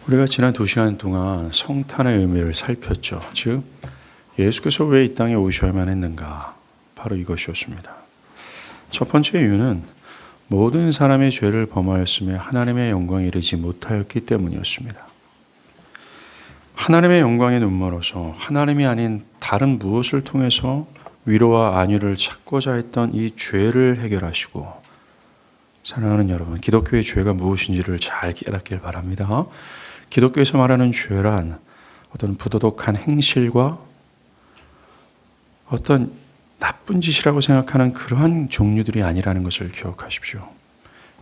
우리가 지난 2시간 동안 성탄의 의미를 살폈죠. 즉 예수께서 왜 이 땅에 오셔야만 했는가? 바로 이것이었습니다. 첫 번째 이유는 모든 사람이 죄를 범하였으며 하나님의 영광에 이르지 못하였기 때문이었습니다. 하나님의 영광에 눈멀어서 하나님이 아닌 다른 무엇을 통해서 위로와 안위를 찾고자 했던 이 죄를 해결하시고, 사랑하는 여러분, 기독교의 죄가 무엇인지를 잘 깨닫길 바랍니다. 기독교에서 말하는 죄란 어떤 부도덕한 행실과 어떤 나쁜 짓이라고 생각하는 그러한 종류들이 아니라는 것을 기억하십시오.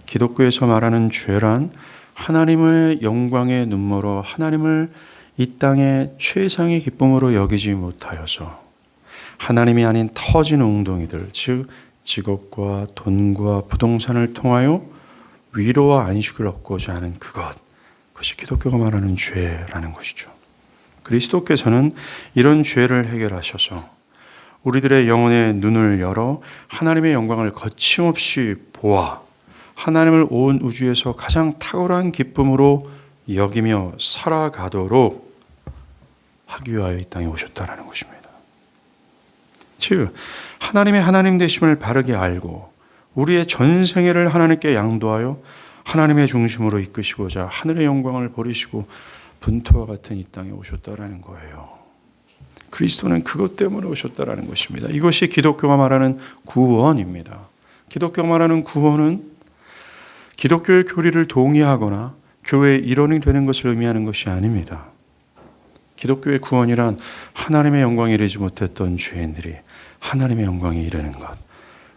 기독교에서 말하는 죄란 하나님의 영광에 눈멀어 하나님을 이 땅의 최상의 기쁨으로 여기지 못하여서 하나님이 아닌 터진 웅덩이들, 즉 직업과 돈과 부동산을 통하여 위로와 안식을 얻고자 하는 그것이 기독교가 말하는 죄라는 것이죠. 그리스도께서는 이런 죄를 해결하셔서 우리들의 영혼의 눈을 열어 하나님의 영광을 거침없이 보아 하나님을 온 우주에서 가장 탁월한 기쁨으로 여기며 살아가도록 하기 위하여 이 땅에 오셨다는 것입니다. 즉 하나님의 하나님 되심을 바르게 알고 우리의 전생애를 하나님께 양도하여 하나님의 중심으로 이끄시고자 하늘의 영광을 버리시고 분토와 같은 이 땅에 오셨다라는 거예요. 그리스도는 그것 때문에 오셨다라는 것입니다. 이것이 기독교가 말하는 구원입니다. 기독교가 말하는 구원은 기독교의 교리를 동의하거나 교회의 일원이 되는 것을 의미하는 것이 아닙니다. 기독교의 구원이란 하나님의 영광에 이르지 못했던 죄인들이 하나님의 영광에 이르는 것,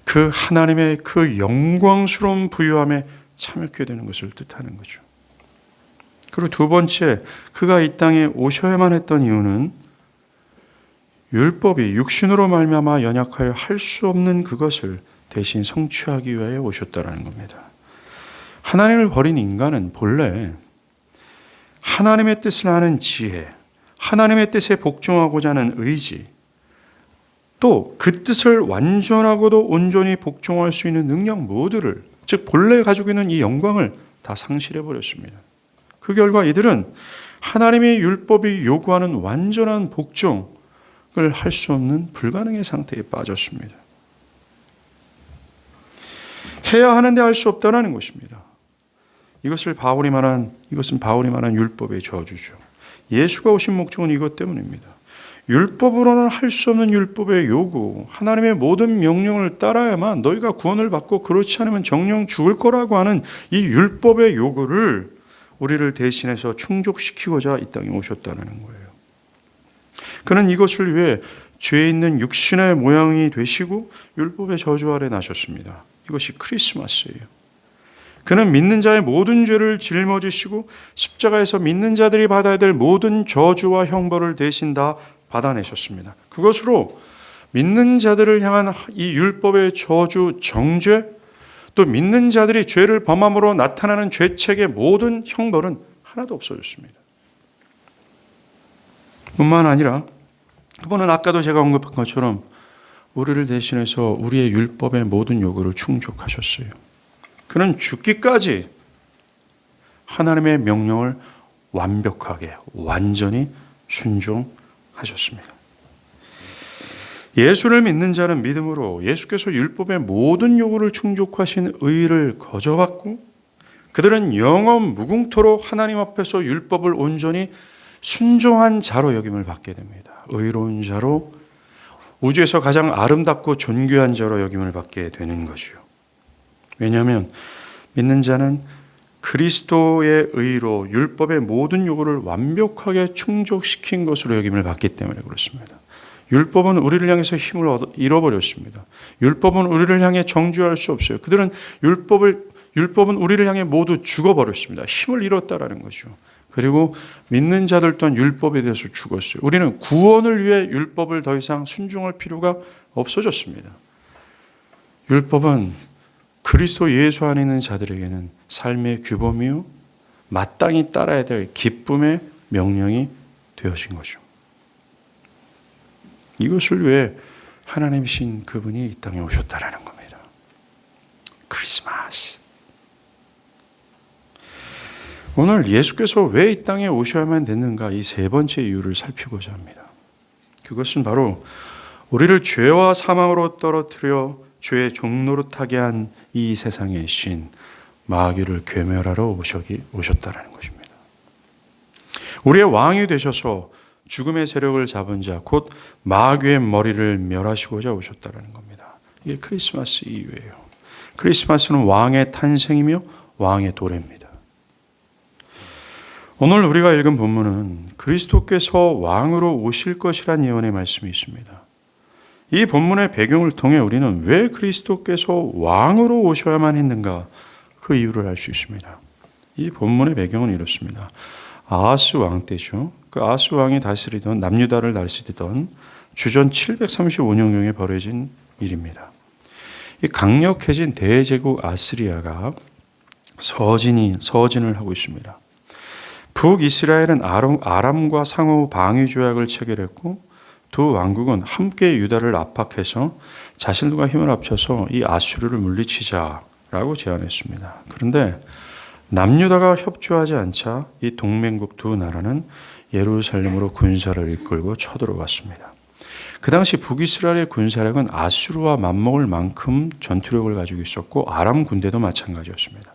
그 하나님의 그 영광스러운 부유함에 참여하게 되는 것을 뜻하는 거죠. 그리고 두 번째, 그가 이 땅에 오셔야만 했던 이유는 율법이 육신으로 말미암아 연약하여 할 수 없는 그것을 대신 성취하기 위하여 오셨다라는 겁니다. 하나님을 버린 인간은 본래 하나님의 뜻을 아는 지혜, 하나님의 뜻에 복종하고자 하는 의지, 또 그 뜻을 완전하고도 온전히 복종할 수 있는 능력 모두를, 즉 본래 가지고 있는 이 영광을 다 상실해 버렸습니다. 그 결과 이들은 하나님의 율법이 요구하는 완전한 복종을 할 수 없는 불가능의 상태에 빠졌습니다. 해야 하는데 할 수 없다는 것입니다. 이것은 바울이 말한 율법의 저주죠. 예수가 오신 목적은 이것 때문입니다. 율법으로는 할 수 없는 율법의 요구, 하나님의 모든 명령을 따라야만 너희가 구원을 받고 그렇지 않으면 정령 죽을 거라고 하는 이 율법의 요구를 우리를 대신해서 충족시키고자 이 땅에 오셨다는 거예요. 그는 이것을 위해 죄 있는 육신의 모양이 되시고 율법의 저주 아래 나셨습니다. 이것이 크리스마스예요. 그는 믿는 자의 모든 죄를 짊어지시고 십자가에서 믿는 자들이 받아야 될 모든 저주와 형벌을 대신 다 받아내셨습니다. 그것으로 믿는 자들을 향한 이 율법의 저주, 정죄, 또 믿는 자들이 죄를 범함으로 나타나는 죄책의 모든 형벌은 하나도 없어졌습니다. 뿐만 아니라 그분은 아까도 제가 언급한 것처럼 우리를 대신해서 우리의 율법의 모든 요구를 충족하셨어요. 그는 죽기까지 하나님의 명령을 완벽하게, 완전히 순종하셨습니다. 예수를 믿는 자는 믿음으로 예수께서 율법의 모든 요구를 충족하신 의를 거저받고 그들은 영원 무궁토록 하나님 앞에서 율법을 온전히 순종한 자로 여김을 받게 됩니다. 의로운 자로, 우주에서 가장 아름답고 존귀한 자로 여김을 받게 되는 것이요. 왜냐하면 믿는 자는 그리스도의 의로 율법의 모든 요구를 완벽하게 충족시킨 것으로 여김을 받기 때문에 그렇습니다. 율법은 우리를 향해서 힘을 잃어버렸습니다. 율법은 우리를 향해 정죄할 수 없어요. 그들은 율법은 우리를 향해 모두 죽어버렸습니다. 힘을 잃었다라는 거죠. 그리고 믿는 자들 또한 율법에 대해서 죽었어요. 우리는 구원을 위해 율법을 더 이상 순종할 필요가 없어졌습니다. 율법은 그리스도 예수 안에 있는 자들에게는 삶의 규범이요, 마땅히 따라야 될 기쁨의 명령이 되어진 거죠. 이것을 위해 하나님이신 그분이 이 땅에 오셨다라는 겁니다. 크리스마스. 오늘 예수께서 왜 이 땅에 오셔야만 됐는가, 이 세 번째 이유를 살피고자 합니다. 그것은 바로 우리를 죄와 사망으로 떨어뜨려 죄의 종노릇하게 한 이 세상의 신 마귀를 괴멸하러 오셨다라는 것입니다. 우리의 왕이 되셔서 죽음의 세력을 잡은 자, 곧 마귀의 머리를 멸하시고자 오셨다라는 겁니다. 이게 크리스마스 이유예요. 크리스마스는 왕의 탄생이며 왕의 도래입니다. 오늘 우리가 읽은 본문은 그리스도께서 왕으로 오실 것이란 예언의 말씀이 있습니다. 이 본문의 배경을 통해 우리는 왜 그리스도께서 왕으로 오셔야만 했는가, 그 이유를 알 수 있습니다. 이 본문의 배경은 이렇습니다. 아하스 왕 때죠. 그 아하스 왕이 다스리던 남유다를 다스리던 주전 735년경에 벌어진 일입니다. 이 강력해진 대제국 아스리아가 서진을 하고 있습니다. 북이스라엘은 아람과 상호 방위 조약을 체결했고 두 왕국은 함께 유다를 압박해서 자신들과 힘을 합쳐서 이 아수르를 물리치자라고 제안했습니다. 그런데 남유다가 협조하지 않자 이 동맹국 두 나라는 예루살렘으로 군사를 이끌고 쳐들어갔습니다. 그 당시 북이스라엘의 군사력은 아수르와 맞먹을 만큼 전투력을 가지고 있었고 아람 군대도 마찬가지였습니다.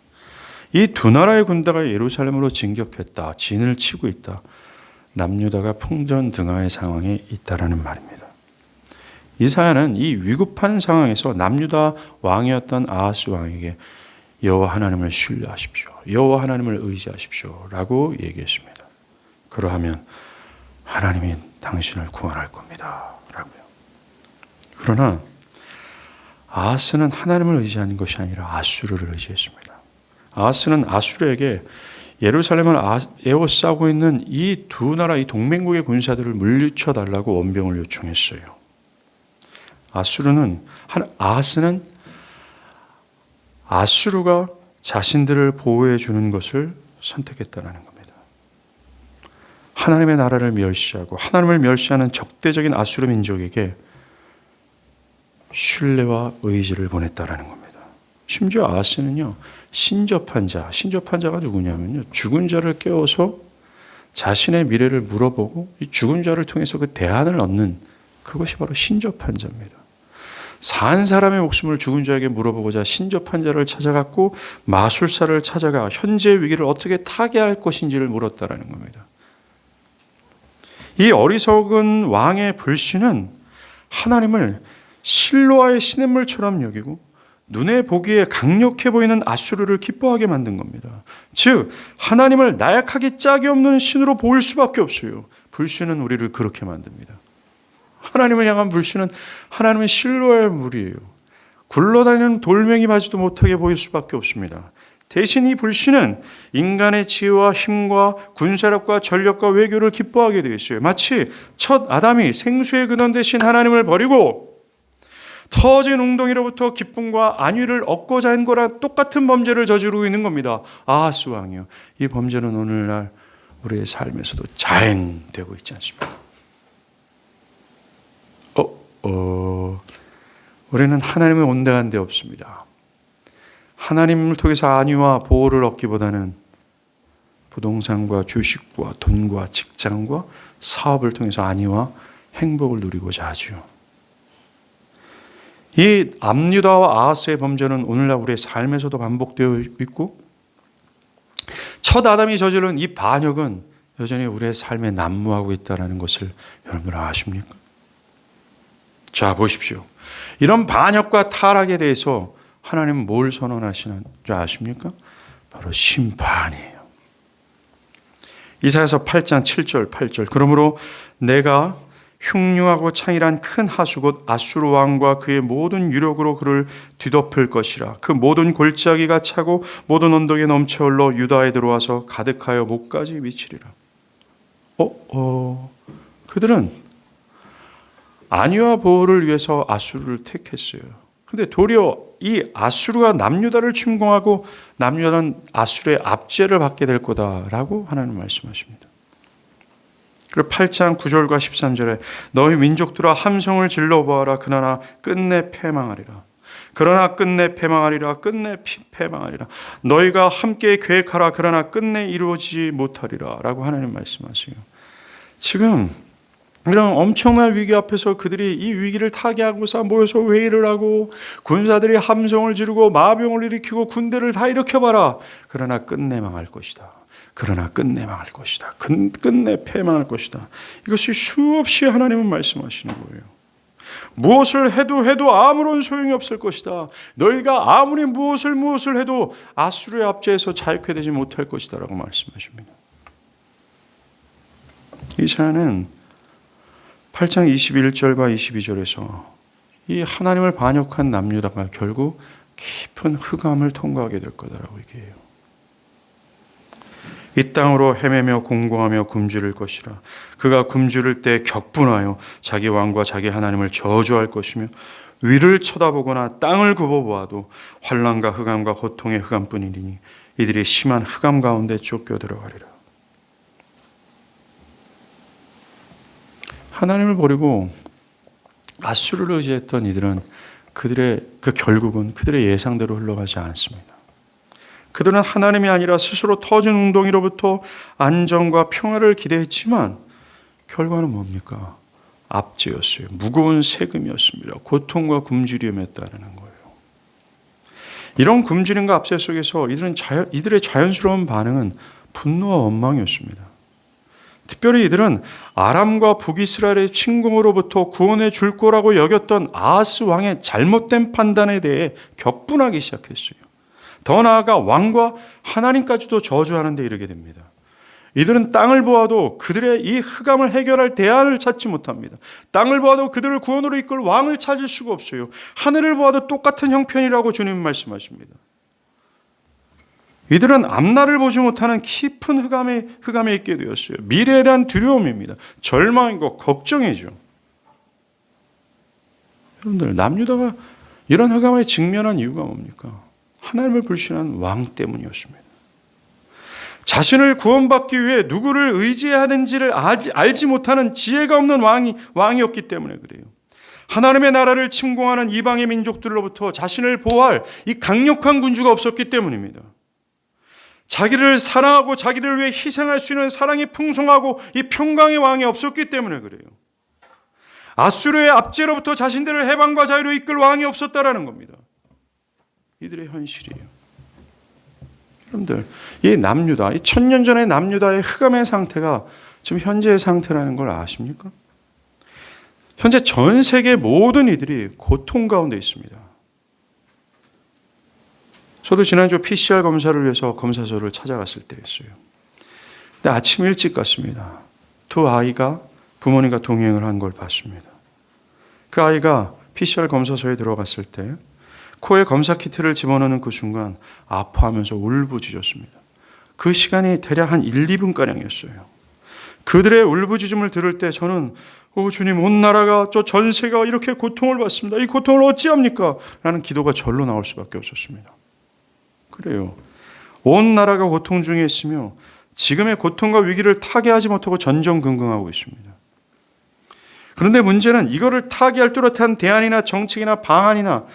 이 두 나라의 군대가 예루살렘으로 진격했다, 진을 치고 있다. 남유다가 풍전등화의 상황에 있다라는 말입니다. 이사야는 이 위급한 상황에서 남유다 왕이었던 아하스 왕에게 여호와 하나님을 신뢰하십시오, 여호와 하나님을 의지하십시오 라고 얘기했습니다. 그러하면 하나님이 당신을 구원할 겁니다 라고요. 그러나 아하스는 하나님을 의지하는 것이 아니라 아수르를 의지했습니다. 아하스는 아수르에게 예루살렘을 에워싸고 있는 이 두 나라, 이 동맹국의 군사들을 물리쳐 달라고 원병을 요청했어요. 아하스는 아수르가 자신들을 보호해 주는 것을 선택했다는 겁니다. 하나님의 나라를 멸시하고 하나님을 멸시하는 적대적인 아수르 민족에게 신뢰와 의지를 보냈다는 겁니다. 심지어 아하스는요, 신접한 자가 누구냐면요, 죽은 자를 깨워서 자신의 미래를 물어보고 이 죽은 자를 통해서 그 대안을 얻는, 그것이 바로 신접한 자입니다. 산 사람의 목숨을 죽은 자에게 물어보고자 신접한 자를 찾아갔고 마술사를 찾아가 현재의 위기를 어떻게 타개할 것인지를 물었다라는 겁니다. 이 어리석은 왕의 불신은 하나님을 실로아의 시냇물처럼 여기고 눈에 보기에 강력해 보이는 아수르를 기뻐하게 만든 겁니다. 즉 하나님을 나약하기 짝이 없는 신으로 보일 수밖에 없어요. 불신은 우리를 그렇게 만듭니다. 하나님을 향한 불신은 하나님의 실로아의 물이에요. 굴러다니는 돌멩이 바지도 못하게 보일 수밖에 없습니다. 대신 이 불신은 인간의 지혜와 힘과 군사력과 전력과 외교를 기뻐하게 되어 있어요. 마치 첫 아담이 생수의 근원 대신 하나님을 버리고 터진 웅덩이로부터 기쁨과 안위를 얻고자 한 거랑 똑같은 범죄를 저지르고 있는 겁니다. 아하스 왕이요. 이 범죄는 오늘날 우리의 삶에서도 자행되고 있지 않습니까? 우리는 하나님의 온당한 데 없습니다. 하나님을 통해서 안위와 보호를 얻기보다는 부동산과 주식과 돈과 직장과 사업을 통해서 안위와 행복을 누리고자 하죠. 이 남유다와 아하스의 범죄는 오늘날 우리의 삶에서도 반복되어 있고 첫 아담이 저지른 이 반역은 여전히 우리의 삶에 난무하고 있다는 것을 여러분들 아십니까? 자, 보십시오. 이런 반역과 타락에 대해서 하나님은 뭘 선언하시는 줄 아십니까? 바로 심판이에요. 이사야서 8장 7절 8절 그러므로 내가 흉흉하고 창일한 큰 하수 곧 아수르 왕과 그의 모든 유력으로 그를 뒤덮을 것이라. 그 모든 골짜기가 차고 모든 언덕에 넘쳐 흘러 유다에 들어와서 가득하여 목까지 미치리라. 그들은 안위와 보호를 위해서 아수르를 택했어요. 그런데 도리어 이 아수르가 남유다를 침공하고 남유다는 아수르의 압제를 받게 될 거다라고 하나님 말씀하십니다. 그리고 8장 9절과 13절에 너희 민족들아 함성을 질러보아라. 그러나 끝내 패망하리라. 그러나 끝내 패망하리라. 끝내 패망하리라. 너희가 함께 계획하라. 그러나 끝내 이루어지지 못하리라. 라고 하나님 말씀하세요. 지금 이런 엄청난 위기 앞에서 그들이 이 위기를 타개하고서 모여서 회의를 하고 군사들이 함성을 지르고 마병을 일으키고 군대를 다 일으켜봐라. 그러나 끝내 망할 것이다. 그러나 끝내 망할 것이다. 끝내 패망할 것이다. 이것이 수없이 하나님은 말씀하시는 거예요. 무엇을 해도 아무런 소용이 없을 것이다. 너희가 아무리 무엇을 해도 아수르의 압제에서 자유케 되지 못할 것이다 라고 말씀하십니다. 이사야는 8장 21절과 22절에서 이 하나님을 반역한 남유다가 결국 깊은 흑암을 통과하게 될 거다라고 얘기해요. 이 땅으로 헤매며 공고하며 굶주릴 것이라. 그가 굶주릴 때 격분하여 자기 왕과 자기 하나님을 저주할 것이며 위를 쳐다보거나 땅을 굽어보아도 환난과 흑암과 고통의 흑암뿐이니 이들이 심한 흑암 가운데 쫓겨 들어가리라. 하나님을 버리고 아수르를 의지했던 이들은 그들의 그 결국은 그들의 예상대로 흘러가지 않습니다. 그들은 하나님이 아니라 스스로 터진 웅덩이로부터 안정과 평화를 기대했지만 결과는 뭡니까? 압제였어요. 무거운 세금이었습니다. 고통과 굶주림이었다는 거예요. 이런 굶주림과 압제 속에서 이들의 자연스러운 반응은 분노와 원망이었습니다. 특별히 이들은 아람과 북이스라엘의 침공으로부터 구원해 줄 거라고 여겼던 아하스 왕의 잘못된 판단에 대해 격분하기 시작했어요. 더 나아가 왕과 하나님까지도 저주하는 데 이르게 됩니다. 이들은 땅을 보아도 그들의 이 흑암을 해결할 대안을 찾지 못합니다. 땅을 보아도 그들을 구원으로 이끌 왕을 찾을 수가 없어요. 하늘을 보아도 똑같은 형편이라고 주님 말씀하십니다. 이들은 앞날을 보지 못하는 깊은 흑암에 있게 되었어요. 미래에 대한 두려움입니다. 절망이고 걱정이죠. 여러분들, 남유다가 이런 흑암에 직면한 이유가 뭡니까? 하나님을 불신한 왕 때문이었습니다. 자신을 구원받기 위해 누구를 의지해야 하는지를 알지 못하는 지혜가 없는 왕이었기 때문에 그래요. 하나님의 나라를 침공하는 이방의 민족들로부터 자신을 보호할 이 강력한 군주가 없었기 때문입니다. 자기를 사랑하고 자기를 위해 희생할 수 있는 사랑이 풍성하고 이 평강의 왕이 없었기 때문에 그래요. 아수르의 압제로부터 자신들을 해방과 자유로 이끌 왕이 없었다라는 겁니다. 이들의 현실이에요. 여러분들, 이 남유다, 이 1000년 전의 남유다의 흑암의 상태가 지금 현재의 상태라는 걸 아십니까? 현재 전 세계 모든 이들이 고통 가운데 있습니다. 저도 지난주 PCR 검사를 위해서 검사소를 찾아갔을 때였어요. 근데 아침 일찍 갔습니다. 두 아이가 부모님과 동행을 한 걸 봤습니다. 그 아이가 PCR 검사소에 들어갔을 때 코에 검사 키트를 집어넣는 그 순간 아파하면서 울부짖었습니다. 그 시간이 대략 한 1, 2분가량이었어요. 그들의 울부짖음을 들을 때 저는 주님, 온 나라가 저 전 세계가 이렇게 고통을 받습니다. 이 고통을 어찌합니까? 라는 기도가 절로 나올 수밖에 없었습니다. 그래요. 온 나라가 고통 중에 있으며 지금의 고통과 위기를 타개하지 못하고 전전긍긍하고 있습니다. 그런데 문제는 이거를 타개할 뚜렷한 대안이나 정책이나 방안이나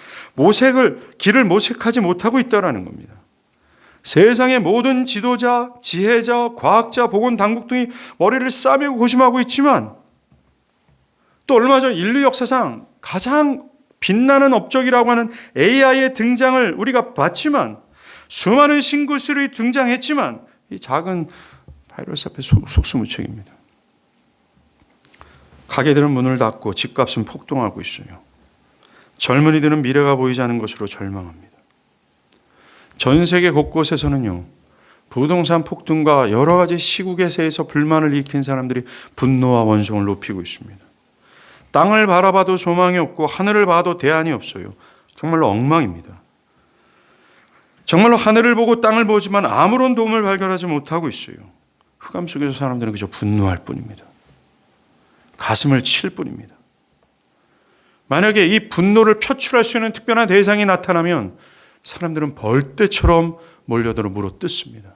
길을 모색하지 못하고 있다는 겁니다. 세상의 모든 지도자, 지혜자, 과학자, 보건당국 등이 머리를 싸매고 고심하고 있지만 또 얼마 전 인류 역사상 가장 빛나는 업적이라고 하는 AI의 등장을 우리가 봤지만 수많은 신기술이 등장했지만 이 작은 바이러스 앞에 속수무책입니다. 가게들은 문을 닫고 집값은 폭등하고 있어요. 젊은이들은 미래가 보이지 않는 것으로 절망합니다. 전 세계 곳곳에서는요, 부동산 폭등과 여러 가지 시국의 세에서 불만을 일으킨 사람들이 분노와 원성을 높이고 있습니다. 땅을 바라봐도 소망이 없고 하늘을 봐도 대안이 없어요. 정말로 엉망입니다. 정말로 하늘을 보고 땅을 보지만 아무런 도움을 발견하지 못하고 있어요. 흑암 속에서 사람들은 그저 분노할 뿐입니다. 가슴을 칠 뿐입니다. 만약에 이 분노를 표출할 수 있는 특별한 대상이 나타나면 사람들은 벌떼처럼 몰려들어 물어뜯습니다.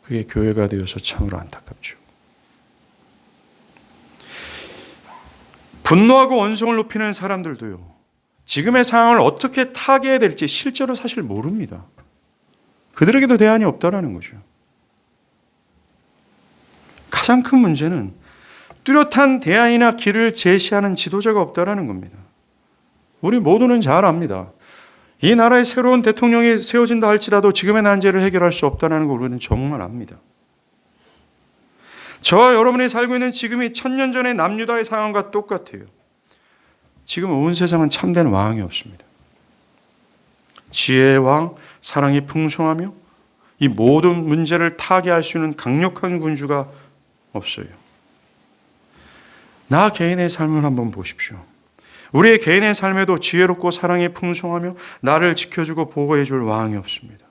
그게 교회가 되어서 참으로 안타깝죠. 분노하고 원성을 높이는 사람들도요, 지금의 상황을 어떻게 타개해야 될지 실제로 사실 모릅니다. 그들에게도 대안이 없다라는 거죠. 가장 큰 문제는 뚜렷한 대안이나 길을 제시하는 지도자가 없다라는 겁니다. 우리 모두는 잘 압니다. 이 나라의 새로운 대통령이 세워진다 할지라도 지금의 난제를 해결할 수 없다는 걸 우리는 정말 압니다. 저와 여러분이 살고 있는 지금이 1000년 전의 남유다의 상황과 똑같아요. 지금 온 세상은 참된 왕이 없습니다. 지혜의 왕, 사랑이 풍성하며 이 모든 문제를 타개할 수 있는 강력한 군주가 없어요. 나 개인의 삶을 한번 보십시오. 우리의 개인의 삶에도 지혜롭고 사랑이 풍성하며 나를 지켜주고 보호해 줄 왕이 없습니다.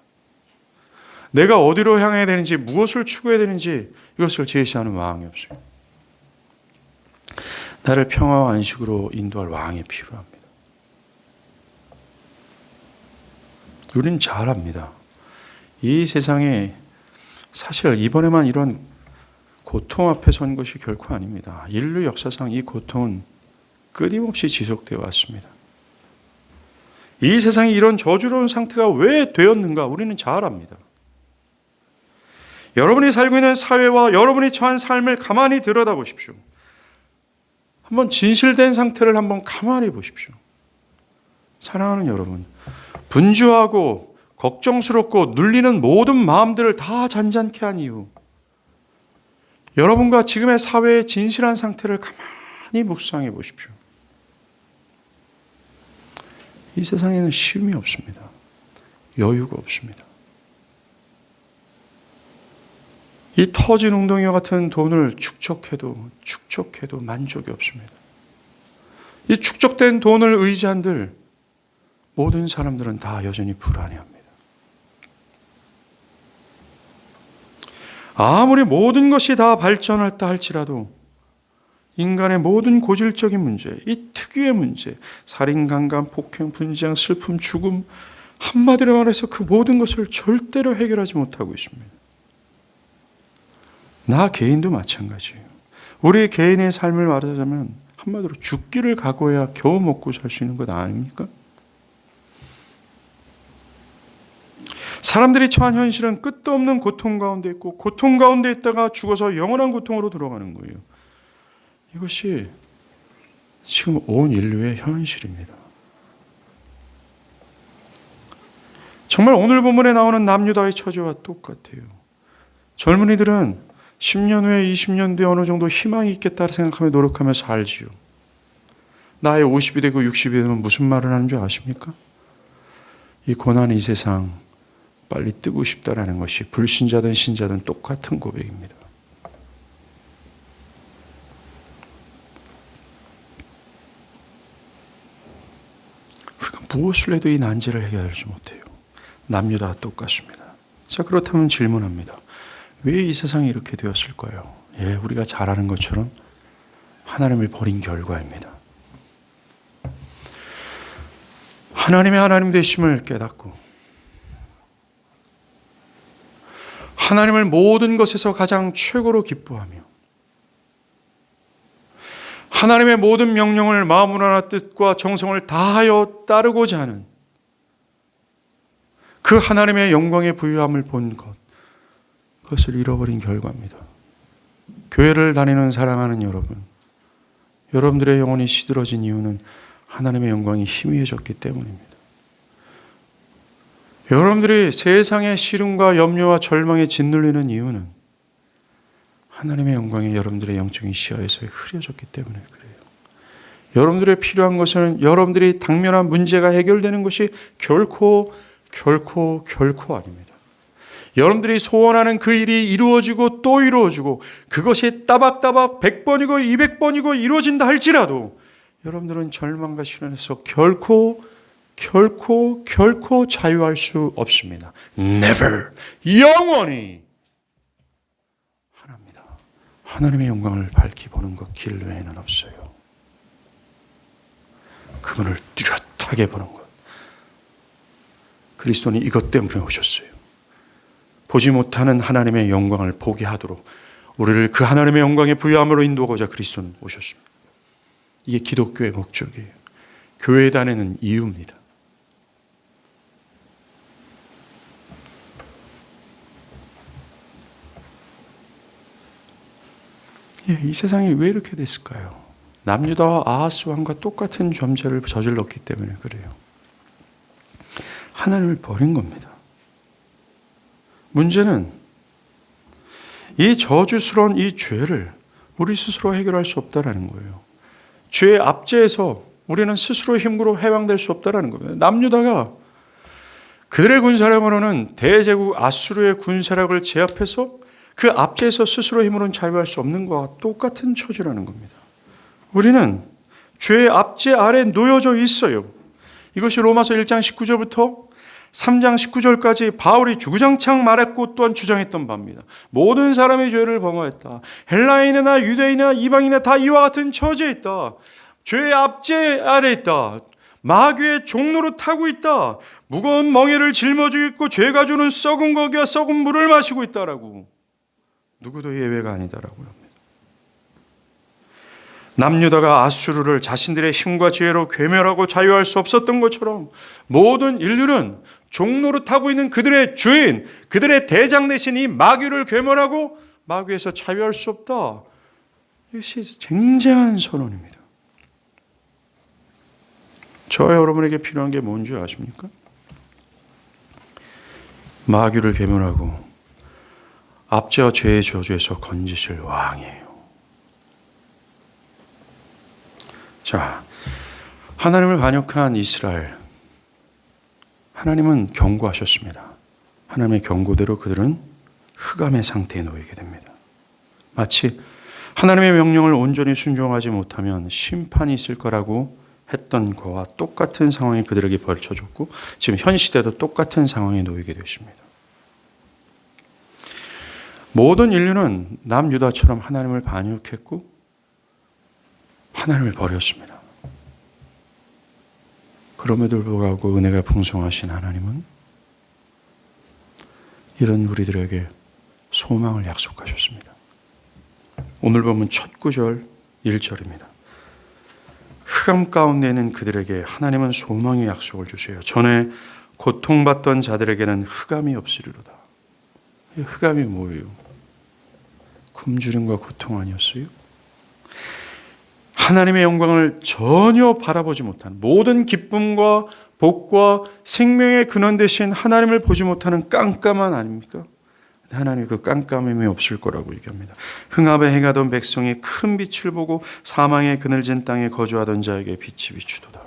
내가 어디로 향해야 되는지, 무엇을 추구해야 되는지 이것을 제시하는 왕이 없어요. 나를 평화와 안식으로 인도할 왕이 필요합니다. 우리는 잘 압니다. 이 세상에 사실 이번에만 이런 고통 앞에 선 것이 결코 아닙니다. 인류 역사상 이 고통은 끊임없이 지속되어 왔습니다. 이 세상이 이런 저주로운 상태가 왜 되었는가 우리는 잘 압니다. 여러분이 살고 있는 사회와 여러분이 처한 삶을 가만히 들여다보십시오. 한번 진실된 상태를 한번 가만히 보십시오. 사랑하는 여러분, 분주하고 걱정스럽고 눌리는 모든 마음들을 다 잔잔케 한 이유, 여러분과 지금의 사회의 진실한 상태를 가만히 묵상해 보십시오. 이 세상에는 쉼이 없습니다. 여유가 없습니다. 이 터진 웅덩이와 같은 돈을 축적해도 만족이 없습니다. 이 축적된 돈을 의지한들 모든 사람들은 다 여전히 불안해합니다. 아무리 모든 것이 다 발전했다 할지라도 인간의 모든 고질적인 문제, 이 특유의 문제, 살인, 강간, 폭행, 분쟁, 슬픔, 죽음, 한마디로 말해서 그 모든 것을 절대로 해결하지 못하고 있습니다. 나 개인도 마찬가지예요. 우리 개인의 삶을 말하자면 한마디로 죽기를 각오해야 겨우 먹고 살 수 있는 것 아닙니까? 사람들이 처한 현실은 끝도 없는 고통 가운데 있고 고통 가운데 있다가 죽어서 영원한 고통으로 들어가는 거예요. 이것이 지금 온 인류의 현실입니다. 정말 오늘 본문에 나오는 남유다의 처지와 똑같아요. 젊은이들은 10년 후에 20년 뒤에 어느 정도 희망이 있겠다 생각하며 노력하며 살지요. 나이 50이 되고 60이 되면 무슨 말을 하는 줄 아십니까? 이 고난 이 세상 빨리 뜨고 싶다라는 것이 불신자든 신자든 똑같은 고백입니다. 우리가 무엇을 해도 이 난제를 해결하지 못해요. 남유다와 똑같습니다. 자, 그렇다면 질문합니다. 왜 이 세상이 이렇게 되었을까요? 예, 우리가 잘 아는 것처럼 하나님을 버린 결과입니다. 하나님의 하나님 되심을 깨닫고 하나님을 모든 것에서 가장 최고로 기뻐하며 하나님의 모든 명령을 마음으로 하나 뜻과 정성을 다하여 따르고자 하는 그 하나님의 영광의 부유함을 본 것, 그것을 잃어버린 결과입니다. 교회를 다니는 사랑하는 여러분, 여러분들의 영혼이 시들어진 이유는 하나님의 영광이 희미해졌기 때문입니다. 여러분들이 세상의 시름과 염려와 절망에 짓눌리는 이유는 하나님의 영광이 여러분들의 영적인 시야에서 흐려졌기 때문에 그래요. 여러분들의 필요한 것은 여러분들이 당면한 문제가 해결되는 것이 결코 아닙니다. 여러분들이 소원하는 그 일이 이루어지고 또 이루어지고 그것이 따박따박 100번이고 200번이고 이루어진다 할지라도 여러분들은 절망과 시련에서 결코 자유할 수 없습니다. Never. 영원히 하나입니다. 하나님의 영광을 밝히 보는 것 길 외에는 없어요. 그분을 뚜렷하게 보는 것. 그리스도는 이것 때문에 오셨어요. 보지 못하는 하나님의 영광을 보게 하도록 우리를 그 하나님의 영광의 부유함으로 인도하고자 그리스도는 오셨습니다. 이게 기독교의 목적이에요. 교회에 다니는 이유입니다. 이 세상이 왜 이렇게 됐을까요? 남유다와 아하스 왕과 똑같은 범죄를 저질렀기 때문에 그래요. 하나님을 버린 겁니다. 문제는 이 저주스러운 이 죄를 우리 스스로 해결할 수 없다는 거예요. 죄의 압제에서 우리는 스스로 힘으로 해방될 수 없다는 겁니다. 남유다가 그들의 군사력으로는 대제국 아수르의 군사력을 제압해서 그 압제에서 스스로 힘으로는 자유할 수 없는 것과 똑같은 처지라는 겁니다. 우리는 죄의 압제 아래 놓여져 있어요. 이것이 로마서 1장 19절부터 3장 19절까지 바울이 주구장창 말했고 또한 주장했던 바입니다. 모든 사람의 죄를 범하였다. 헬라인이나 유대인이나 이방인이나 다 이와 같은 처지에 있다. 죄의 압제 아래 있다. 마귀의 종로로 타고 있다. 무거운 멍에를 짊어지고 있고 죄가 주는 썩은 고기와 썩은 물을 마시고 있다라고. 누구도 예외가 아니다라고 합니다. 남유다가 아수르를 자신들의 힘과 지혜로 괴멸하고 자유할 수 없었던 것처럼 모든 인류는 종로로 타고 있는 그들의 주인, 그들의 대장 대신 이 마귀를 괴멸하고 마귀에서 자유할 수 없다. 이것이 쟁쟁한 선언입니다. 저와 여러분에게 필요한 게 뭔지 아십니까? 마귀를 괴멸하고 압제와 죄의 저주에서 건지실 왕이에요. 자, 하나님을 반역한 이스라엘, 하나님은 경고하셨습니다. 하나님의 경고대로 그들은 흑암의 상태에 놓이게 됩니다. 마치 하나님의 명령을 온전히 순종하지 못하면 심판이 있을 거라고 했던 거와 똑같은 상황이 그들에게 벌쳐졌고 지금 현 시대도 똑같은 상황에 놓이게 되십니다. 모든 인류는 남유다처럼 하나님을 반역했고 하나님을 버렸습니다. 그럼에도 불구하고 은혜가 풍성하신 하나님은 이런 우리들에게 소망을 약속하셨습니다. 오늘 보면 첫 구절 1절입니다. 흑암 가운데 있는 그들에게 하나님은 소망의 약속을 주세요. 전에 고통받던 자들에게는 흑암이 없으리로다. 흑암이 뭐예요? 굶주림과 고통 아니었어요? 하나님의 영광을 전혀 바라보지 못한, 모든 기쁨과 복과 생명의 근원 되신 하나님을 보지 못하는 깜깜한 아닙니까? 하나님이 그 깜깜함이 없을 거라고 얘기합니다. 흥압에 행하던 백성이 큰 빛을 보고 사망의 그늘진 땅에 거주하던 자에게 빛이 비추도다.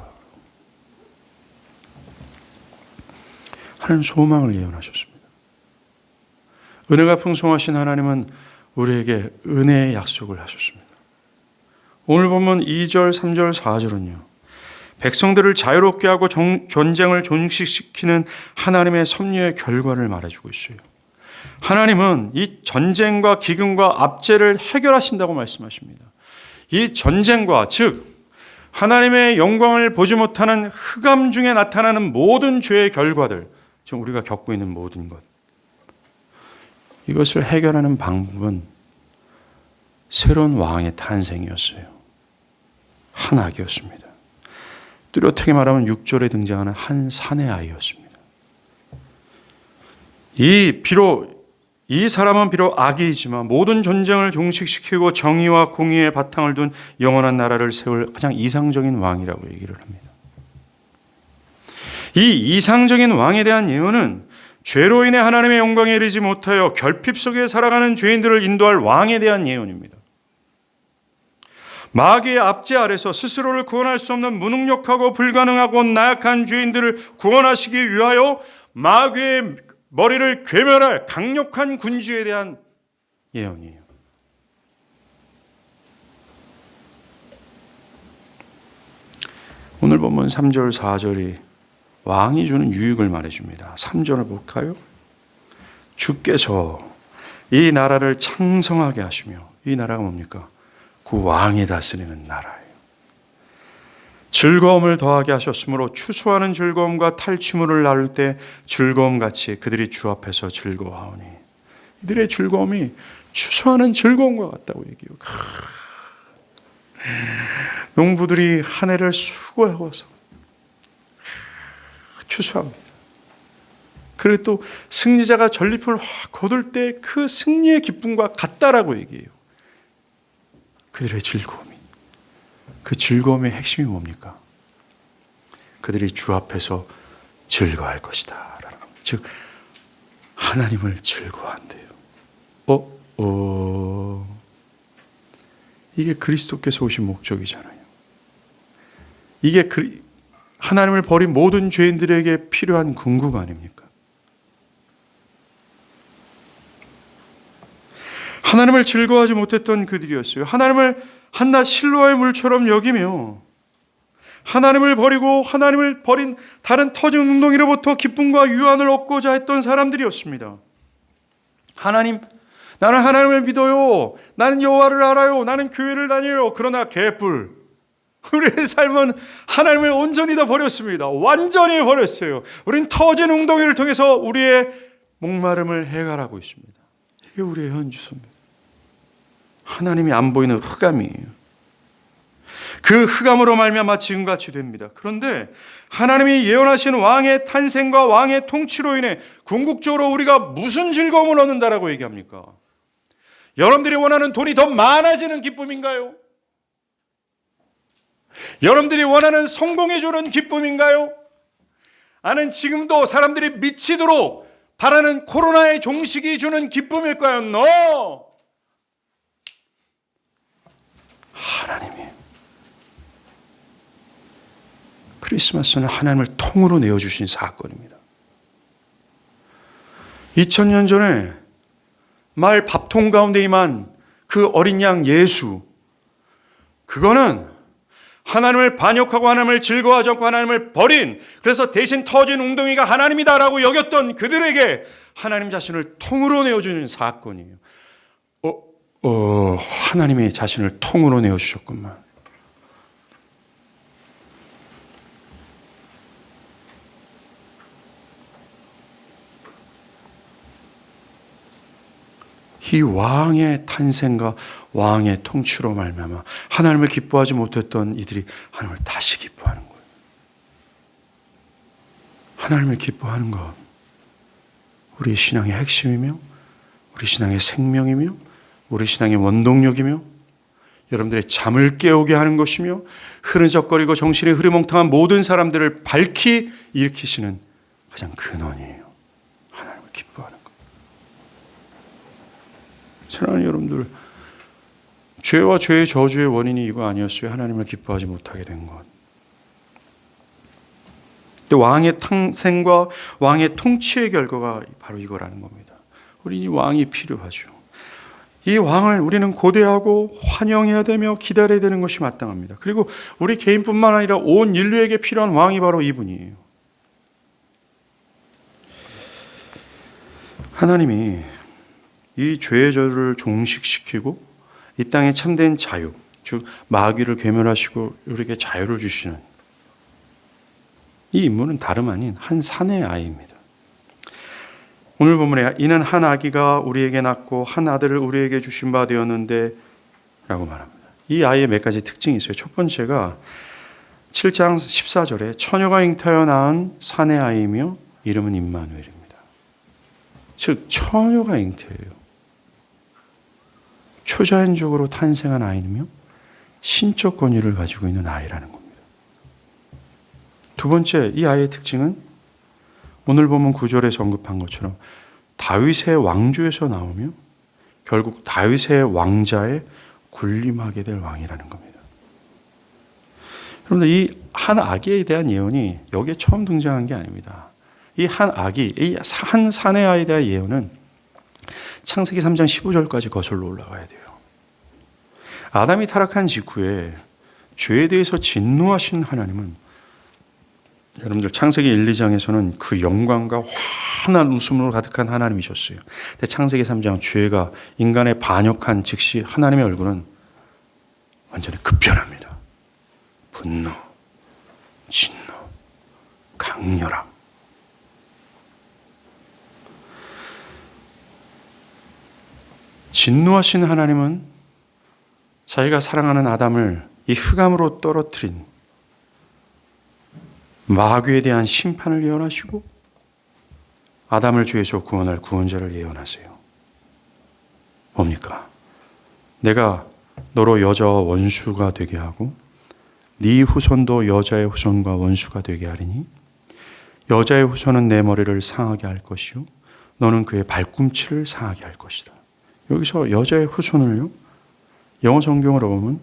하나님 소망을 예언하셨습니다. 은혜가 풍성하신 하나님은 우리에게 은혜의 약속을 하셨습니다. 오늘 보면 2절, 3절, 4절은요. 백성들을 자유롭게 하고 전쟁을 종식시키는 하나님의 섭리의 결과를 말해주고 있어요. 하나님은 이 전쟁과 기근과 압제를 해결하신다고 말씀하십니다. 이 전쟁과 즉 하나님의 영광을 보지 못하는 흑암 중에 나타나는 모든 죄의 결과들, 지금 우리가 겪고 있는 모든 것, 이것을 해결하는 방법은 새로운 왕의 탄생이었어요. 한 아기였습니다. 뚜렷하게 말하면 6절에 등장하는 한 사내 아이였습니다. 이 사람은 비록 아기이지만 모든 전쟁을 종식시키고 정의와 공의의 바탕을 둔 영원한 나라를 세울 가장 이상적인 왕이라고 얘기를 합니다. 이 이상적인 왕에 대한 예언은 죄로 인해 하나님의 영광에 이르지 못하여 결핍 속에 살아가는 죄인들을 인도할 왕에 대한 예언입니다. 마귀의 압제 아래서 스스로를 구원할 수 없는 무능력하고 불가능하고 나약한 죄인들을 구원하시기 위하여 마귀의 머리를 괴멸할 강력한 군주에 대한 예언이에요. 오늘 보면 3절, 4절이 왕이 주는 유익을 말해줍니다. 3절을 볼까요? 주께서 이 나라를 창성하게 하시며, 이 나라가 뭡니까? 그 왕이 다스리는 나라예요. 즐거움을 더하게 하셨으므로 추수하는 즐거움과 탈취물을 나눌 때 즐거움같이 그들이 주 앞에서 즐거워하오니. 이들의 즐거움이 추수하는 즐거움과 같다고 얘기해요. 농부들이 한 해를 수고해서 추수합니다. 그리고 또 승리자가 전리품을 확 거둘 때 그 승리의 기쁨과 같다라고 얘기해요. 그들의 즐거움이. 그 즐거움의 핵심이 뭡니까? 그들이 주 앞에서 즐거워할 것이다. 즉 하나님을 즐거워한대요. 이게 그리스도께서 오신 목적이잖아요. 이게 하나님을 버린 모든 죄인들에게 필요한 궁극 아닙니까? 하나님을 즐거워하지 못했던 그들이었어요. 하나님을 한낱 실로의 물처럼 여기며 하나님을 버리고 하나님을 버린 다른 터진 웅덩이로부터 기쁨과 유안을 얻고자 했던 사람들이었습니다. 하나님, 나는 하나님을 믿어요. 나는 여호와를 알아요. 나는 교회를 다녀요. 그러나 개뿔. 우리의 삶은 하나님을 온전히 다 버렸습니다. 완전히 버렸어요. 우린 터진 웅덩이를 통해서 우리의 목마름을 해결하고 있습니다. 이게 우리의 현주소입니다. 하나님이 안 보이는 흑암이에요. 그 흑암으로 말미암아 지금같이 됩니다. 그런데 하나님이 예언하신 왕의 탄생과 왕의 통치로 인해 궁극적으로 우리가 무슨 즐거움을 얻는다라고 얘기합니까? 여러분들이 원하는 돈이 더 많아지는 기쁨인가요? 여러분들이 원하는 성공해 주는 기쁨인가요? 아니면 지금도 사람들이 미치도록 바라는 코로나의 종식이 주는 기쁨일까요? No! 하나님이 크리스마스는 하나님을 통으로 내어주신 사건입니다. 2000년 전에 말 밥통 가운데 임한 그 어린 양 예수, 그거는 하나님을 반역하고 하나님을 즐거워하지 않고 하나님을 버린, 그래서 대신 터진 웅덩이가 하나님이다라고 여겼던 그들에게 하나님 자신을 통으로 내어주는 사건이에요. 하나님이 자신을 통으로 내어주셨구만. 이 왕의 탄생과 왕의 통치로 말미암아 하나님을 기뻐하지 못했던 이들이 하나님을 다시 기뻐하는 거예요. 하나님을 기뻐하는 것, 우리 신앙의 핵심이며 우리 신앙의 생명이며 우리 신앙의 원동력이며 여러분들의 잠을 깨우게 하는 것이며 흐느적거리고 정신이 흐리멍텅한 모든 사람들을 밝히 일으키시는 가장 근원이에요. 하나님을 기뻐하는 것. 사랑하는 여러분들, 죄와 죄의 저주의 원인이 이거 아니었어요. 하나님을 기뻐하지 못하게 된 것. 또 왕의 탄생과 왕의 통치의 결과가 바로 이거라는 겁니다. 우리 이 왕이 필요하죠. 이 왕을 우리는 고대하고 환영해야 되며 기다려야 되는 것이 마땅합니다. 그리고 우리 개인뿐만 아니라 온 인류에게 필요한 왕이 바로 이분이에요. 하나님이 이 죄의 저주를 종식시키고 이 땅에 참된 자유, 즉 마귀를 괴멸하시고 우리에게 자유를 주시는 이 인물은 다름 아닌 한 사내의 아이입니다. 오늘 본문에 이는 한 아기가 우리에게 낳고 한 아들을 우리에게 주신 바 되었는데 라고 말합니다. 이 아이의 몇 가지 특징이 있어요. 첫 번째가 7장 14절에 처녀가 잉타여 낳은 사내 아이이며 이름은 임마누엘입니다. 즉 처녀가 잉태예요. 초자연적으로 탄생한 아이이며 신적 권위를 가지고 있는 아이라는 겁니다. 두 번째, 이 아이의 특징은 오늘 보면 9절에서 언급한 것처럼 다윗의 왕조에서 나오며 결국 다윗의 왕자에 군림하게 될 왕이라는 겁니다. 여러분들, 이 한 아기에 대한 예언이 여기에 처음 등장한 게 아닙니다. 이 한 아기, 이 한 사내 아이에 대한 예언은 창세기 3장 15절까지 거슬러 올라가야 돼요. 아담이 타락한 직후에 죄에 대해서 진노하신 하나님은 여러분들 창세기 1, 2장에서는 그 영광과 환한 웃음으로 가득한 하나님이셨어요. 근데 창세기 3장 죄가 인간에 반역한 즉시 하나님의 얼굴은 완전히 급변합니다. 분노, 진노, 강렬함. 진노하신 하나님은 자기가 사랑하는 아담을 이 흑암으로 떨어뜨린 마귀에 대한 심판을 예언하시고 아담을 죄에서 구원할 구원자를 예언하세요. 뭡니까? 내가 너로 여자와 원수가 되게 하고 네 후손도 여자의 후손과 원수가 되게 하리니 여자의 후손은 내 머리를 상하게 할 것이요 너는 그의 발꿈치를 상하게 할 것이다. 여기서 여자의 후손을요, 영어 성경으로 보면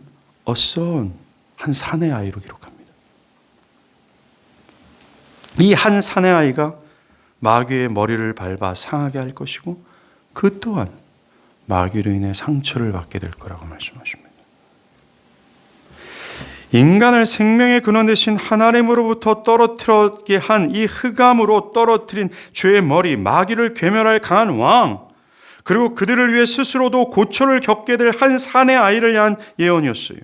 a son, 한 사내 아이로 기록합니다. 이 한 사내 아이가 마귀의 머리를 밟아 상하게 할 것이고 그 또한 마귀로 인해 상처를 받게 될 거라고 말씀하십니다. 인간을 생명의 근원 되신 하나님으로부터 떨어뜨리게 한 이 흑암으로 떨어뜨린 죄의 머리 마귀를 괴멸할 강한 왕, 그리고 그들을 위해 스스로도 고초를 겪게 될 한 사내 아이를 향한 예언이었어요.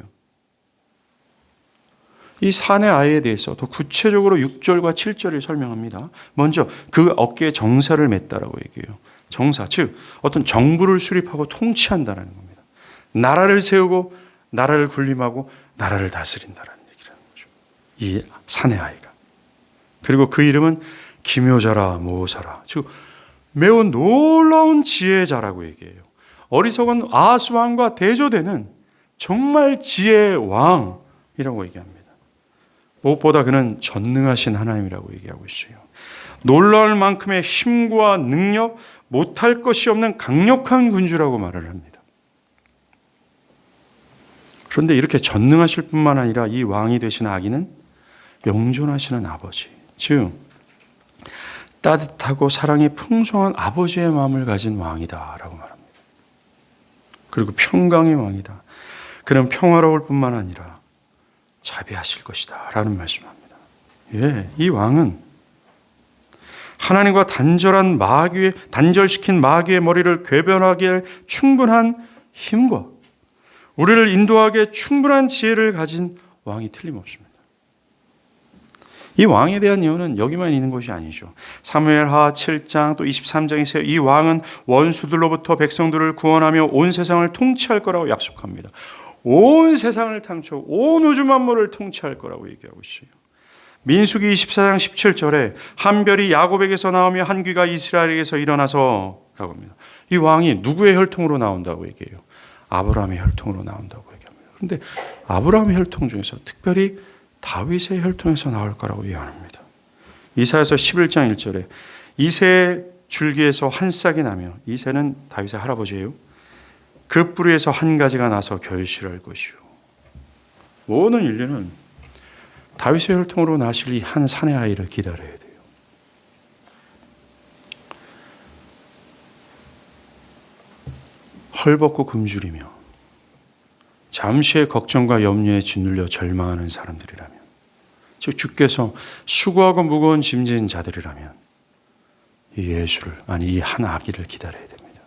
이 사내 아이에 대해서 더 구체적으로 6절과 7절을 설명합니다. 먼저 그 어깨에 정사를 맸다라고 얘기해요. 정사, 즉 어떤 정부를 수립하고 통치한다는 겁니다. 나라를 세우고 나라를 군림하고 나라를 다스린다는 얘기라는 거죠. 이 사내 아이가. 그리고 그 이름은 기묘자라 모사라, 즉 매우 놀라운 지혜자라고 얘기해요. 어리석은 아하스 왕과 대조되는 정말 지혜의 왕이라고 얘기합니다. 무엇보다 그는 전능하신 하나님이라고 얘기하고 있어요. 놀라울 만큼의 힘과 능력, 못할 것이 없는 강력한 군주라고 말을 합니다. 그런데 이렇게 전능하실 뿐만 아니라 이 왕이 되신 아기는 영존하시는 아버지, 즉 따뜻하고 사랑이 풍성한 아버지의 마음을 가진 왕이다라고 말합니다. 그리고 평강의 왕이다. 그는 평화로울 뿐만 아니라 자비하실 것이다 라는 말씀합니다. 예, 이 왕은 하나님과 단절시킨 마귀의 머리를 괴변하게 할 충분한 힘과 우리를 인도하기에 충분한 지혜를 가진 왕이 틀림없습니다. 이 왕에 대한 예언은 여기만 있는 것이 아니죠. 사무엘하 7장 또 23장에서 이 왕은 원수들로부터 백성들을 구원하며 온 세상을 통치할 거라고 약속합니다. 온 세상을 온 우주 만물을 통치할 거라고 얘기하고 있어요. 민수기 24장 17절에 한 별이 야곱에게서 나오며 한 귀가 이스라엘에게서 일어나서 라고 합니다. 이 왕이 누구의 혈통으로 나온다고 얘기해요? 아브라함의 혈통으로 나온다고 얘기합니다. 그런데 아브라함의 혈통 중에서 특별히 다윗의 혈통에서 나올 거라고 예언합니다. 이사야서 11장 1절에 이새의 줄기에서 한 싹이 나며, 이새는 다윗의 할아버지예요. 그 뿌리에서 한 가지가 나서 결실할 것이요. 모든 인류는 다윗의 혈통으로 나실 이 한 사내 아이를 기다려야 돼요. 헐벗고 굶주리며 잠시의 걱정과 염려에 짓눌려 절망하는 사람들이라면, 즉 주께서 수고하고 무거운 짐진 자들이라면 이 예수를, 아니 이 한 아기를 기다려야 됩니다.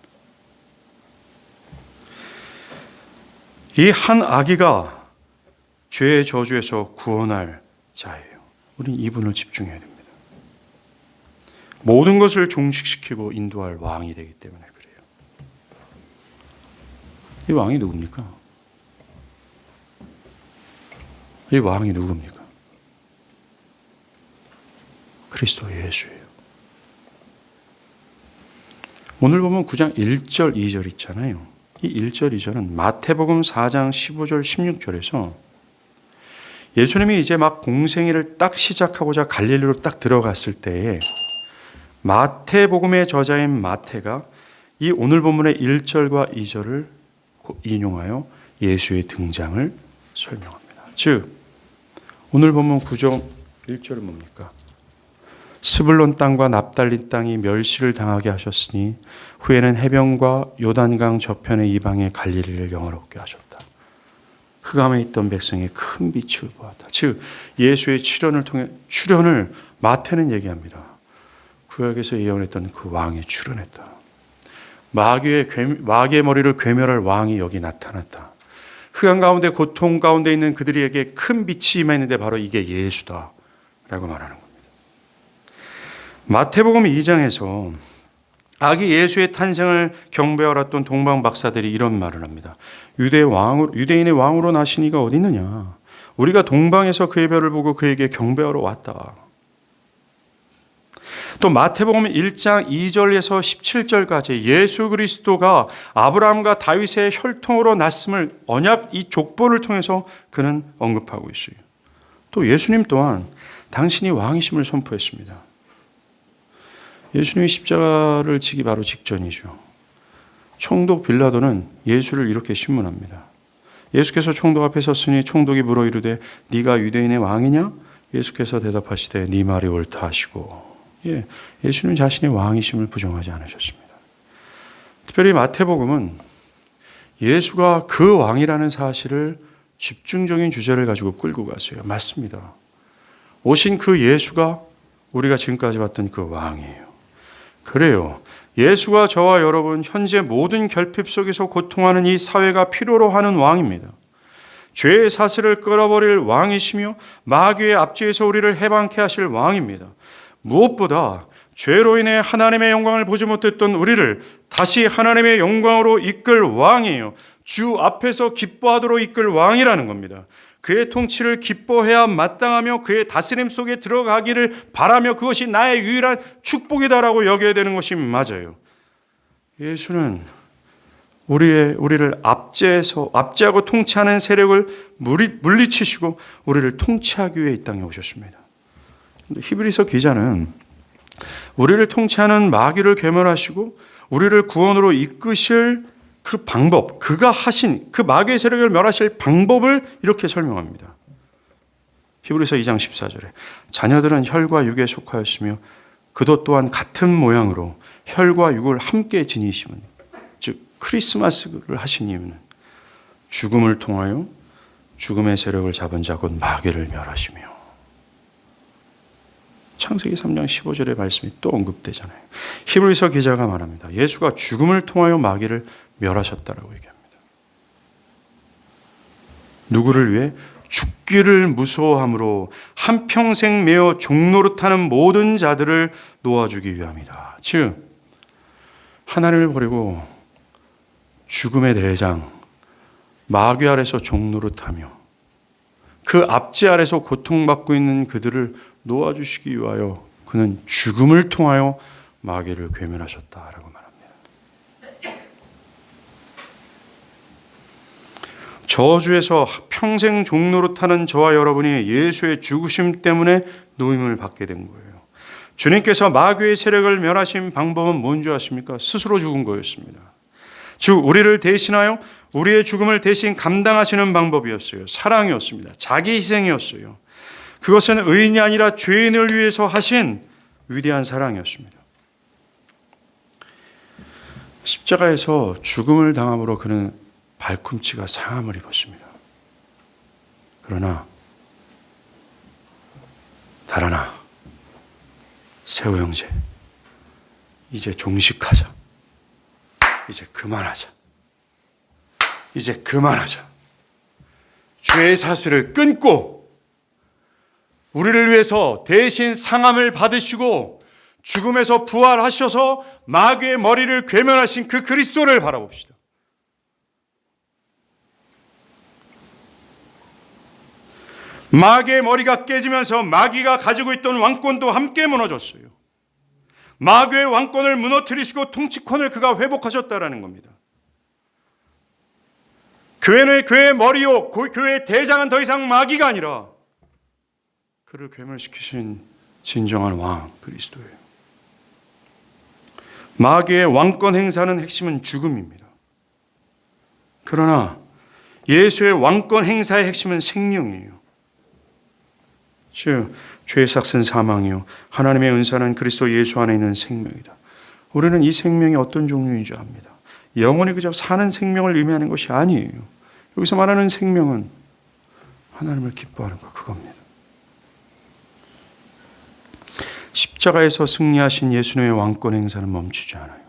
이 한 아기가 죄의 저주에서 구원할 자예요. 우리는 이분을 집중해야 됩니다. 모든 것을 종식시키고 인도할 왕이 되기 때문에 그래요. 이 왕이 누굽니까? 이 왕이 누굽니까? 그리스도 예수예요. 오늘 보면 9장 1절 2절 있잖아요. 이 1절 2절은 마태복음 4장 15절 16절에서 예수님이 이제 막 공생애를 딱 시작하고자 갈릴리로 딱 들어갔을 때에 마태복음의 저자인 마태가 이 오늘 본문의 1절과 2절을 인용하여 예수의 등장을 설명합니다. 즉 오늘 본문 9장 1절은 뭡니까? 스불론 땅과 납달리 땅이 멸시를 당하게 하셨으니 후에는 해변과 요단강 저편의 이방의 갈릴리를 영화롭게 하셨다. 흑암에 있던 백성의 큰 빛을 보았다. 즉 예수의 출현을 마태는 얘기합니다. 구약에서 예언했던 그 왕이 출현했다. 마귀의 머리를 괴멸할 왕이 여기 나타났다. 흑암 가운데 고통 가운데 있는 그들에게 큰 빛이 임했는데 바로 이게 예수다 라고 말하는 겁니다. 마태복음 2장에서 아기 예수의 탄생을 경배하였던 동방 박사들이 이런 말을 합니다. 유대인의 왕으로 나신 이가 어디 있느냐? 우리가 동방에서 그의 별을 보고 그에게 경배하러 왔다. 또 마태복음 1장 2절에서 17절까지 예수 그리스도가 아브라함과 다윗의 혈통으로 났음을 언약 이 족보를 통해서 그는 언급하고 있어요. 또 예수님 또한 당신이 왕이심을 선포했습니다. 예수님이 십자가를 지기 바로 직전이죠. 총독 빌라도는 예수를 이렇게 신문합니다. 예수께서 총독 앞에 섰으니 총독이 물어 이르되 네가 유대인의 왕이냐? 예수께서 대답하시되 네 말이 옳다 하시고, 예수님 자신의 왕이심을 부정하지 않으셨습니다. 특별히 마태복음은 예수가 그 왕이라는 사실을 집중적인 주제를 가지고 끌고 갔어요. 맞습니다. 오신 그 예수가 우리가 지금까지 봤던 그 왕이에요. 그래요. 예수가 저와 여러분 현재 모든 결핍 속에서 고통하는 이 사회가 필요로 하는 왕입니다. 죄의 사슬을 끌어버릴 왕이시며 마귀의 압제에서 우리를 해방케 하실 왕입니다. 무엇보다 죄로 인해 하나님의 영광을 보지 못했던 우리를 다시 하나님의 영광으로 이끌 왕이에요. 주 앞에서 기뻐하도록 이끌 왕이라는 겁니다. 그의 통치를 기뻐해야 마땅하며 그의 다스림 속에 들어가기를 바라며 그것이 나의 유일한 축복이다라고 여겨야 되는 것이 맞아요. 예수는 우리를 압제하고 통치하는 세력을 물리치시고 우리를 통치하기 위해 이 땅에 오셨습니다. 히브리서 기자는 우리를 통치하는 마귀를 괴멸하시고 우리를 구원으로 이끄실 그 방법, 그가 하신 그 마귀의 세력을 멸하실 방법을 이렇게 설명합니다. 히브리서 2장 14절에 자녀들은 혈과 육에 속하였으며 그도 또한 같은 모양으로 혈과 육을 함께 지니심은, 즉 크리스마스를 하신 이유는 죽음을 통하여 죽음의 세력을 잡은 자 곧 마귀를 멸하시며, 창세기 3장 15절의 말씀이 또 언급되잖아요. 히브리서 기자가 말합니다. 예수가 죽음을 통하여 마귀를 멸하셨다라고 얘기합니다. 누구를 위해? 죽기를 무서워함으로 한평생 매어 종노릇하는 모든 자들을 놓아주기 위함이다. 즉 하나님을 버리고 죽음의 대장 마귀 아래서 종노릇하며 그 압제 아래서 고통받고 있는 그들을 놓아주시기 위하여 그는 죽음을 통하여 마귀를 괴멸하셨다라고 말합니다. 저주에서 평생 종노릇하는 저와 여러분이 예수의 죽으심 때문에 노임을 받게 된 거예요. 주님께서 마귀의 세력을 멸하신 방법은 뭔지 아십니까? 스스로 죽은 거였습니다. 즉 우리를 대신하여 우리의 죽음을 대신 감당하시는 방법이었어요. 사랑이었습니다. 자기 희생이었어요. 그것은 의인이 아니라 죄인을 위해서 하신 위대한 사랑이었습니다. 십자가에서 죽음을 당함으로 그는 발꿈치가 상함을 입었습니다. 그러나 달아나 세호 형제, 이제 종식하자. 이제 그만하자. 이제 그만하자. 죄의 사슬을 끊고 우리를 위해서 대신 상함을 받으시고 죽음에서 부활하셔서 마귀의 머리를 괴멸하신 그 그리스도를 바라봅시다. 마귀의 머리가 깨지면서 마귀가 가지고 있던 왕권도 함께 무너졌어요. 마귀의 왕권을 무너뜨리시고 통치권을 그가 회복하셨다라는 겁니다. 교회는 교회의 머리요, 교회의 대장은 더 이상 마귀가 아니라 그를 괴멸시키신 진정한 왕 그리스도예요. 마귀의 왕권 행사는 핵심은 죽음입니다. 그러나 예수의 왕권 행사의 핵심은 생명이에요. 즉 죄의 삭은 사망이요 하나님의 은사는 그리스도 예수 안에 있는 생명이다. 우리는 이 생명이 어떤 종류인 줄 압니다. 영원히 그저 사는 생명을 의미하는 것이 아니에요. 여기서 말하는 생명은 하나님을 기뻐하는 것, 그겁니다. 십자가에서 승리하신 예수님의 왕권 행사는 멈추지 않아요.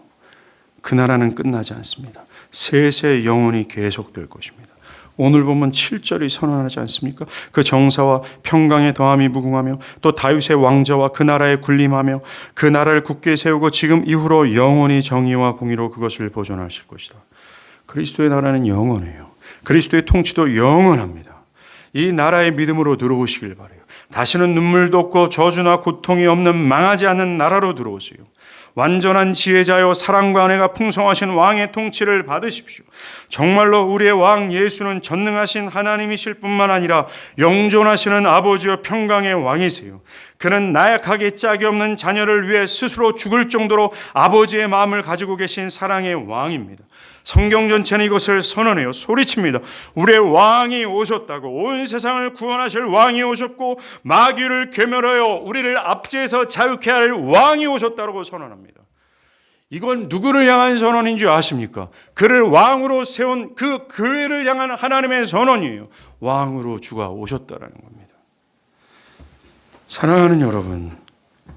그 나라는 끝나지 않습니다. 세세 영원히 계속될 것입니다. 오늘 보면 7절이 선언하지 않습니까? 그 정사와 평강의 더함이 무궁하며 또 다윗의 왕자와 그 나라에 군림하며 그 나라를 굳게 세우고 지금 이후로 영원히 정의와 공의로 그것을 보존하실 것이다. 그리스도의 나라는 영원해요. 그리스도의 통치도 영원합니다. 이 나라의 믿음으로 들어오시길 바라요. 다시는 눈물도 없고 저주나 고통이 없는 망하지 않는 나라로 들어오세요. 완전한 지혜자요 사랑과 은혜가 풍성하신 왕의 통치를 받으십시오. 정말로 우리의 왕 예수는 전능하신 하나님이실 뿐만 아니라 영존하시는 아버지여 평강의 왕이세요. 그는 나약하게 짝이 없는 자녀를 위해 스스로 죽을 정도로 아버지의 마음을 가지고 계신 사랑의 왕입니다. 성경 전체는 이것을 선언해요. 소리칩니다. 우리의 왕이 오셨다고. 온 세상을 구원하실 왕이 오셨고 마귀를 괴멸하여 우리를 압제해서 자유케 할 왕이 오셨다고 선언합니다. 이건 누구를 향한 선언인지 아십니까? 그를 왕으로 세운 그 교회를 향한 하나님의 선언이에요. 왕으로 주가 오셨다라는 겁니다. 사랑하는 여러분,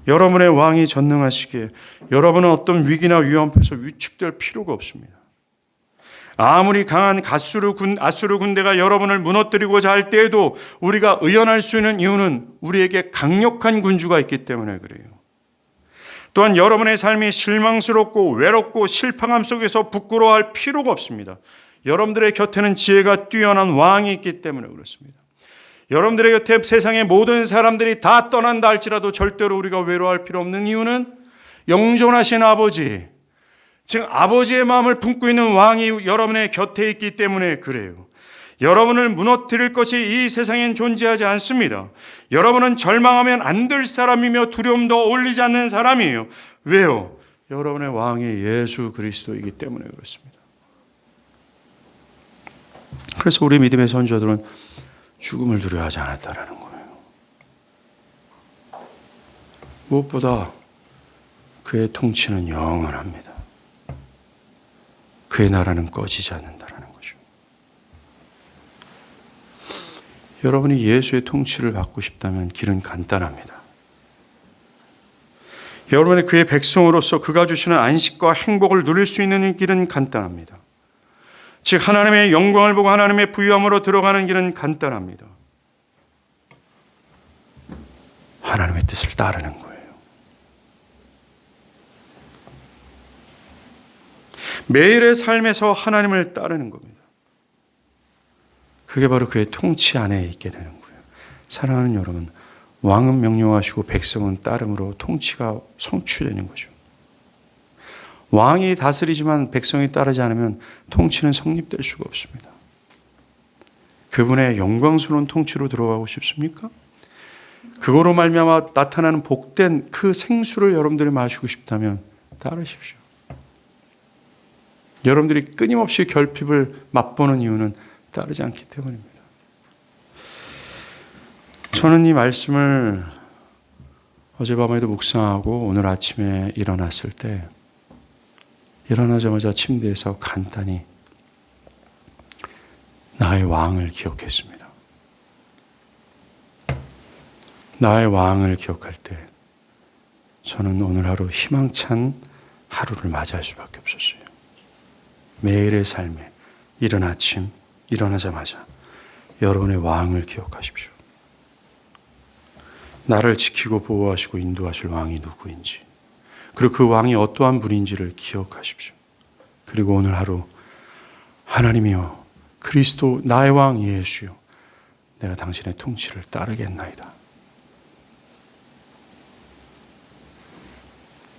여러분의 왕이 전능하시기에 여러분은 어떤 위기나 위험 앞에서 위축될 필요가 없습니다. 아무리 강한 아수르 군대가 여러분을 무너뜨리고자 할 때에도 우리가 의연할 수 있는 이유는 우리에게 강력한 군주가 있기 때문에 그래요. 또한 여러분의 삶이 실망스럽고 외롭고 실망함 속에서 부끄러워할 필요가 없습니다. 여러분들의 곁에는 지혜가 뛰어난 왕이 있기 때문에 그렇습니다. 여러분들의 곁에 세상의 모든 사람들이 다 떠난다 할지라도 절대로 우리가 외로워할 필요 없는 이유는 영존하신 아버지, 즉 아버지의 마음을 품고 있는 왕이 여러분의 곁에 있기 때문에 그래요. 여러분을 무너뜨릴 것이 이 세상엔 존재하지 않습니다. 여러분은 절망하면 안 될 사람이며 두려움도 어울리지 않는 사람이에요. 왜요? 여러분의 왕이 예수 그리스도이기 때문에 그렇습니다. 그래서 우리 믿음의 선조들은 죽음을 두려워하지 않았다라는 거예요. 무엇보다 그의 통치는 영원합니다. 그의 나라는 꺼지지 않는다라는 거죠. 여러분이 예수의 통치를 받고 싶다면 길은 간단합니다. 여러분이 그의 백성으로서 그가 주시는 안식과 행복을 누릴 수 있는 길은 간단합니다. 즉 하나님의 영광을 보고 하나님의 부유함으로 들어가는 길은 간단합니다. 하나님의 뜻을 따르는 거예요. 매일의 삶에서 하나님을 따르는 겁니다. 그게 바로 그의 통치 안에 있게 되는 거예요. 사랑하는 여러분, 왕은 명령하시고 백성은 따름으로 통치가 성취되는 거죠. 왕이 다스리지만 백성이 따르지 않으면 통치는 성립될 수가 없습니다. 그분의 영광스러운 통치로 들어가고 싶습니까? 그거로 말미암아 나타나는 복된 그 생수를 여러분들이 마시고 싶다면 따르십시오. 여러분들이 끊임없이 결핍을 맛보는 이유는 따르지 않기 때문입니다. 저는 이 말씀을 어젯밤에도 묵상하고 오늘 아침에 일어났을 때 일어나자마자 침대에서 간단히 나의 왕을 기억했습니다. 나의 왕을 기억할 때 저는 오늘 하루 희망찬 하루를 맞이할 수밖에 없었어요. 매일의 삶에 이른 아침 일어나자마자 여러분의 왕을 기억하십시오. 나를 지키고 보호하시고 인도하실 왕이 누구인지, 그리고 그 왕이 어떠한 분인지를 기억하십시오. 그리고 오늘 하루 하나님이여 그리스도 나의 왕 예수여 내가 당신의 통치를 따르겠나이다.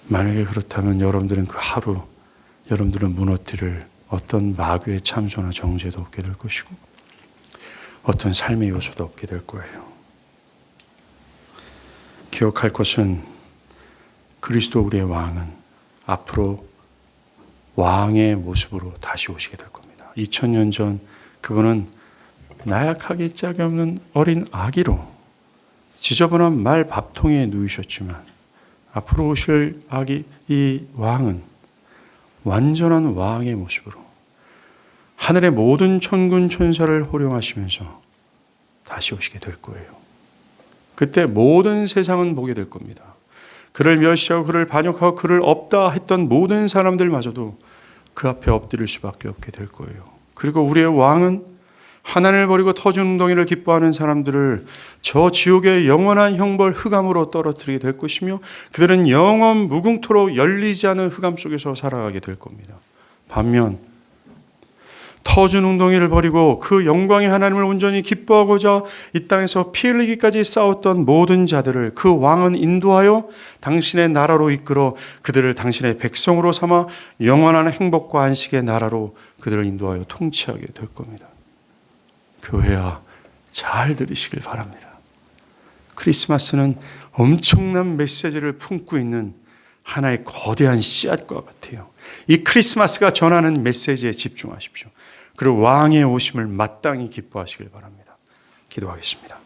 만약에 그렇다면 여러분들은 그 하루 여러분들은 무너뜨릴 어떤 마귀의 참소나 정죄도 없게 될 것이고 어떤 삶의 요소도 없게 될 거예요. 기억할 것은 그리스도 우리의 왕은 앞으로 왕의 모습으로 다시 오시게 될 겁니다. 2000년 전 그분은 나약하게 짝이 없는 어린 아기로 지저분한 말 밥통에 누이셨지만 앞으로 오실 아기 이 왕은 완전한 왕의 모습으로 하늘의 모든 천군 천사를 호령하시면서 다시 오시게 될 거예요. 그때 모든 세상은 보게 될 겁니다. 그를 멸시하고 그를 반역하고 그를 없다 했던 모든 사람들마저도 그 앞에 엎드릴 수밖에 없게 될 거예요. 그리고 우리의 왕은 하나님을 버리고 터중동이를 기뻐하는 사람들을 저 지옥의 영원한 형벌 흑암으로 떨어뜨리게 될 것이며 그들은 영원 무궁토록 열리지 않은 흑암 속에서 살아가게 될 겁니다. 반면 터준 웅덩이를 버리고 그 영광의 하나님을 온전히 기뻐하고자 이 땅에서 피 흘리기까지 싸웠던 모든 자들을 그 왕은 인도하여 당신의 나라로 이끌어 그들을 당신의 백성으로 삼아 영원한 행복과 안식의 나라로 그들을 인도하여 통치하게 될 겁니다. 교회야, 잘 들으시길 바랍니다. 크리스마스는 엄청난 메시지를 품고 있는 하나의 거대한 씨앗과 같아요. 이 크리스마스가 전하는 메시지에 집중하십시오. 그리고 왕의 오심을 마땅히 기뻐하시길 바랍니다. 기도하겠습니다.